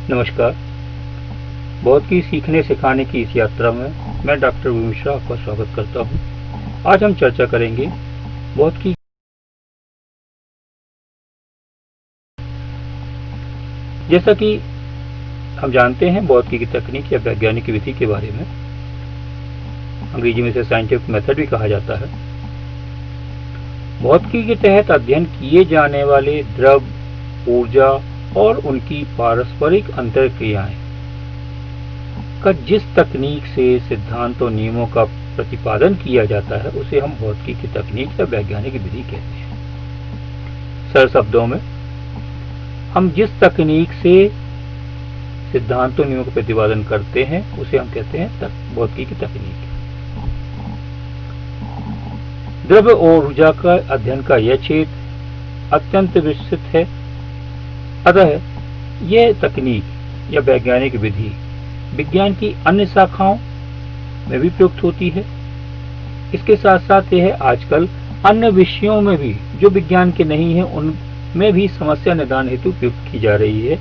नमस्कार। भौतिकी सीखने सिखाने की इस यात्रा में मैं डॉक्टर वी मिश्रा आपका स्वागत करता हूं। आज हम चर्चा करेंगे भौतिकी। जैसा कि हम जानते हैं, भौतिकी की तकनीक या वैज्ञानिक विधि के बारे में अंग्रेजी में इसे साइंटिफिक मेथड भी कहा जाता है। भौतिकी के तहत अध्ययन किए जाने वाले द्रव, ऊर्जा और उनकी पारस्परिक अंतरक्रियाएं का जिस तकनीक से सिद्धांत और नियमों का प्रतिपादन किया जाता है उसे हम भौतिकी की तकनीक या वैज्ञानिक विधि कहते हैं। सरल शब्दों में, हम जिस तकनीक से सिद्धांत और नियमों का प्रतिपादन करते हैं उसे हम कहते हैं भौतिकी की तकनीक। द्रव्य और ऊर्जा का अध्ययन का यह क्षेत्र अत्यंत विस्तृत है। अतः यह तकनीक या वैज्ञानिक विधि विज्ञान की अन्य शाखाओं में भी प्रयुक्त होती है। इसके साथ साथ यह आजकल अन्य विषयों में भी जो विज्ञान के नहीं है उनमें भी समस्या निदान हेतु प्रयुक्त की जा रही है।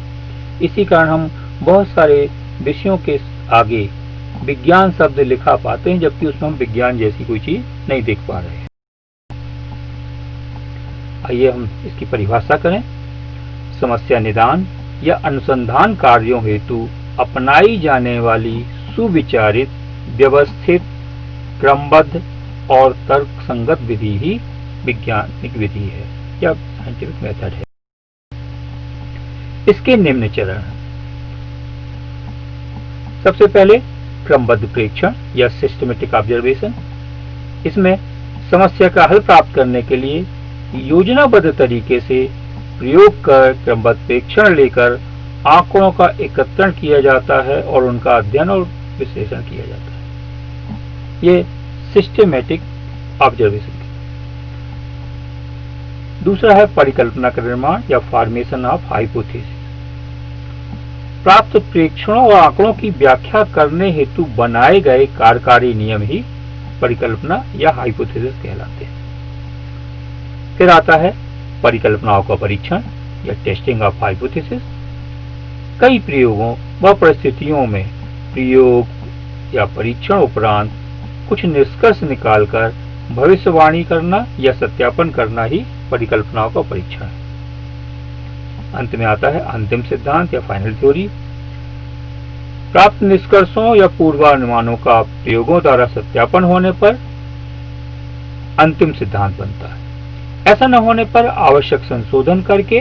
इसी कारण हम बहुत सारे विषयों के आगे विज्ञान शब्द लिखा पाते हैं, जबकि उसमें हम विज्ञान जैसी कोई चीज नहीं देख पा रहे हैं। आइए हम इसकी परिभाषा करें। समस्या निदान या अनुसंधान कार्यों हेतु अपनाई जाने वाली सुविचारित, व्यवस्थित, क्रमबद्ध और तर्कसंगत विधि ही वैज्ञानिक विधि है या साइंटिफिक मेथड है। इसके निम्न चरण। सबसे पहले क्रमबद्ध प्रेक्षण या सिस्टमेटिक ऑब्जर्वेशन। इसमें समस्या का हल प्राप्त करने के लिए योजनाबद्ध तरीके से प्रयोग कर क्रमबद्ध प्रेक्षण लेकर आंकड़ों का एकत्रण किया जाता है और उनका अध्ययन और विश्लेषण किया जाता है। ये सिस्टमेटिक ऑब्जर्वेशन। दूसरा है परिकल्पना का निर्माण या फॉर्मेशन ऑफ हाइपोथेसिस। प्राप्त प्रेक्षणों और आंकड़ों की व्याख्या करने हेतु बनाए गए कार्यकारी नियम ही परिकल्पना या हाइपोथेसिस कहलाते हैं। फिर आता है परिकल्पनाओं का परीक्षण या टेस्टिंग ऑफ हाइपोथेसिस। कई प्रयोगों व परिस्थितियों में प्रयोग या परीक्षण उपरांत कुछ निष्कर्ष निकालकर भविष्यवाणी करना या सत्यापन करना ही परिकल्पनाओं का परीक्षण है। अंत में आता है अंतिम सिद्धांत या फाइनल थ्योरी। प्राप्त निष्कर्षों या पूर्वानुमानों का प्रयोगों द्वारा सत्यापन होने पर अंतिम सिद्धांत बनता है। ऐसा न होने पर आवश्यक संशोधन करके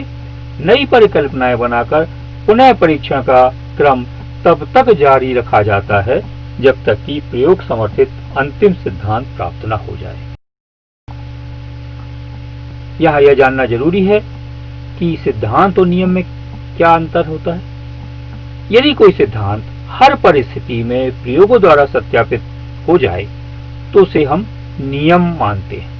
नई परिकल्पनाएं बनाकर पुनः परीक्षण का क्रम तब तक जारी रखा जाता है जब तक कि प्रयोग समर्थित अंतिम सिद्धांत प्राप्त न हो जाए। यहाँ यह जानना जरूरी है कि सिद्धांत और नियम में क्या अंतर होता है। यदि कोई सिद्धांत हर परिस्थिति में प्रयोगों द्वारा सत्यापित हो जाए तो उसे हम नियम मानते हैं।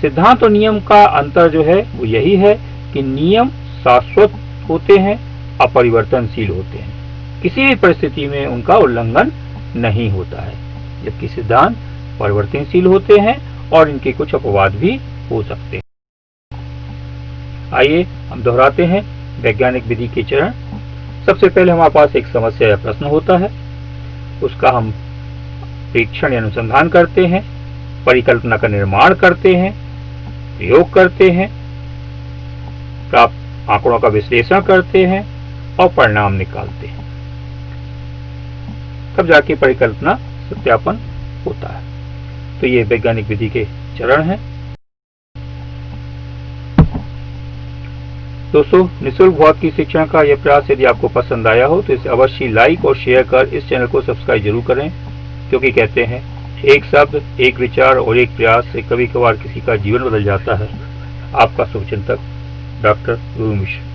सिद्धांत और नियम का अंतर जो है वो यही है कि नियम शाश्वत होते हैं, अपरिवर्तनशील होते हैं, किसी भी परिस्थिति में उनका उल्लंघन नहीं होता है, जबकि सिद्धांत परिवर्तनशील होते हैं और इनके कुछ अपवाद भी हो सकते हैं। आइए हम दोहराते हैं वैज्ञानिक विधि के चरण। सबसे पहले हमारे पास एक समस्या या प्रश्न होता है, उसका हम प्रेक्षण या अनुसंधान करते हैं, परिकल्पना का निर्माण करते हैं, प्रयोग करते हैं, प्राप्त आंकड़ों का विश्लेषण करते हैं और परिणाम निकालते हैं। तब जाके परिकल्पना सत्यापन होता है। तो ये वैज्ञानिक विधि के चरण हैं। दोस्तों, निःशुल्क भौतिकी शिक्षण का यह प्रयास यदि आपको पसंद आया हो तो इसे अवश्य लाइक और शेयर कर इस चैनल को सब्सक्राइब जरूर करें, क्योंकि कहते हैं एक शब्द, एक विचार और एक प्रयास से कभी कभार किसी का जीवन बदल जाता है। आपका शुभचिंतक डॉक्टर वी मिश्रा।